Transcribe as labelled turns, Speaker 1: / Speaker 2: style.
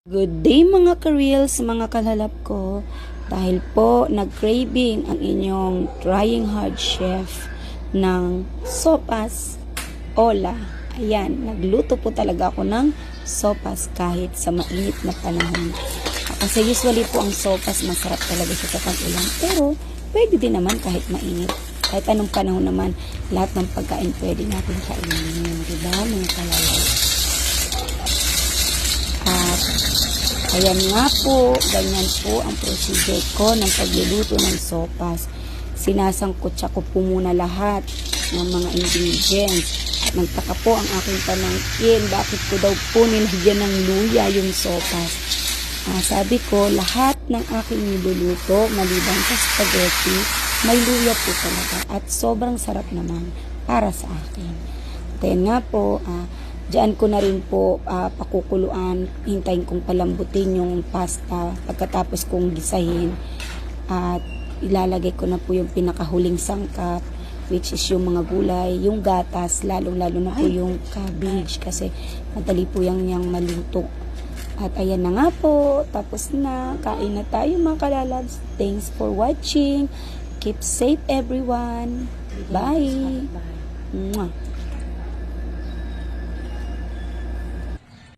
Speaker 1: Good day mga ka-reels, mga kalalap ko. Dahil po nag-craving ang inyong trying hard chef ng sopas Ola. Ayan, nagluto po talaga ako ng sopas kahit sa mainit na panahon. Kasi usually po ang sopas masarap talaga siya sa tag-ulan. Pero pwede din naman kahit mainit. Kahit anong panahon naman, lahat ng pagkain pwede natin kainin. Diba mga kalalap? Ayan nga po, ganyan po ang procedure ko ng pagluluto ng sopas. Sinasangkutsa ko po muna lahat ng mga ingredients. At nagtaka po ang aking pamangkin, bakit ko daw po nilagyan ng luya yung sopas. Sabi ko, lahat ng aking niluluto, maliban sa spaghetti, may luya po talaga. At sobrang sarap naman para sa akin. Then nga po, diyan ko na rin po pakukuluan, hintayin kong palambutin yung pasta pagkatapos kong gisahin at ilalagay ko na po yung pinakahuling sangkap, which is yung mga gulay, yung gatas, lalo na po yung cabbage kasi madali po yang maluto. At ayan na nga po, tapos na, kain na tayo mga kalalabs. Thanks for watching, keep safe everyone, bye. Mwah.